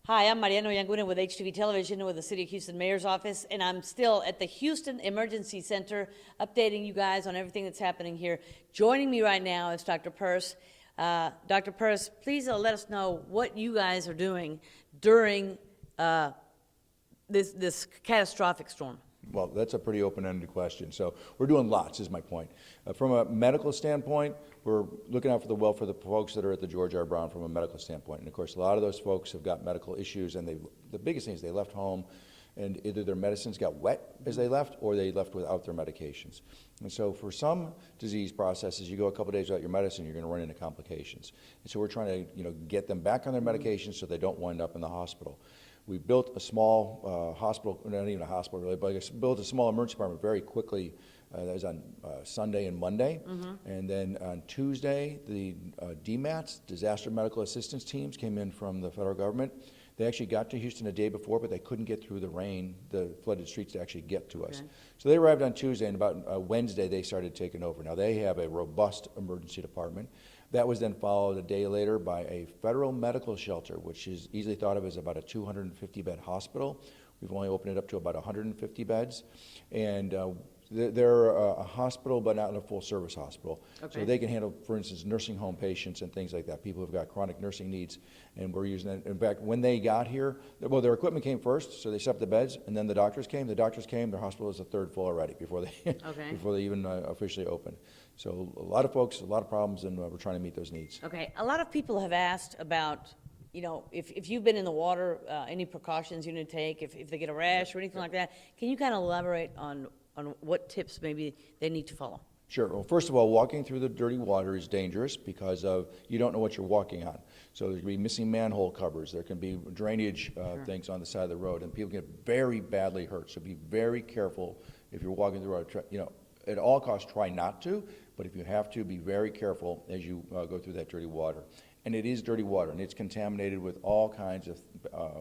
Hi, I'm Mariano Yangunen with HTV Television with the City of Houston Mayor's Office, and I'm still at the Houston Emergency Center updating you guys on everything that's happening here. Joining me right now is Dr. Persse. Dr. Persse, please let us know what you guys are doing during this catastrophic storm. Well, that's a pretty open-ended question. So we're doing lots, is my point. From a medical standpoint, we're looking out for the welfare of the folks that are at the George R. Brown from a medical standpoint. And of course, a lot of those folks have got medical issues, and the biggest thing is they left home, and either their medicines got wet as they left, or they left without their medications. And so for some disease processes, you go a couple days without your medicine, you're going to run into complications. And so we're trying to, get them back on their medications so they don't wind up in the hospital. We built a small hospital, not even a hospital really, but built a small emergency department very quickly. That was on Sunday and Monday. And then on Tuesday, the DMATs, Disaster Medical Assistance Teams, came in from the federal government. They actually got to Houston a day before, but they couldn't get through the rain, the flooded streets, to actually get to us. So they arrived on Tuesday, and about Wednesday, they started taking over. Now, they have a robust emergency department. That was then followed a day later by a federal medical shelter, which is easily thought of as about a 250-bed hospital. We've only opened it up to about 150 beds. And they're a hospital, but not a full-service hospital. So they can handle, for instance, nursing home patients and things like that, people who've got chronic nursing needs. And we're using that. In fact, when they got here, well, their equipment came first, so they set up the beds, and then the doctors came. The doctors came, their hospital was a third full already before they, before they even officially opened. So a lot of folks, a lot of problems, and we're trying to meet those needs. Okay, a lot of people have asked about, if you've been in the water, any precautions you need to take, if they get a rash or anything like that. Can you kind of elaborate on what tips maybe they need to follow? Sure. Well, first of all, walking through the dirty water is dangerous because you don't know what you're walking on. So there can be missing manhole covers. There can be drainage things on the side of the road, and people get very badly hurt. So be very careful if you're walking through at all costs, try not to, but if you have to, be very careful as you go through that dirty water. And it is dirty water, and it's contaminated with all kinds of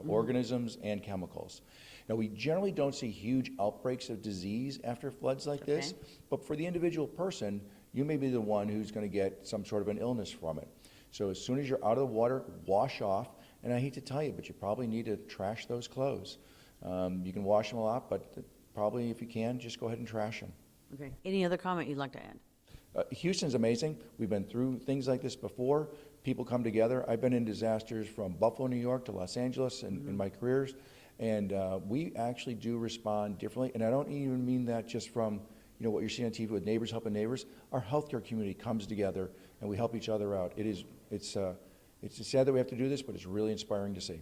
organisms and chemicals. Now, we generally don't see huge outbreaks of disease after floods like this, but for the individual person, you may be the one who's going to get some sort of an illness from it. So as soon as you're out of the water, wash off. And I hate to tell you, but you probably need to trash those clothes. You can wash them a lot, but probably if you can, just go ahead and trash them. Okay. Any other comment you'd like to add? Houston's amazing. We've been through things like this before. People come together. I've been in disasters from Buffalo, New York to Los Angeles in my careers, and we actually do respond differently. And I don't even mean that just from what you're seeing on TV with neighbors helping neighbors. Our healthcare community comes together and we help each other out. It's sad that we have to do this, but it's really inspiring to see.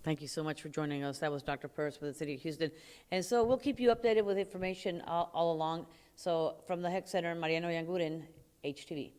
Thank you so much for joining us. That was Dr. Persse with the City of Houston. And so we'll keep you updated with information all along. So from the HEC Center, Mariano Yangunen, HTV.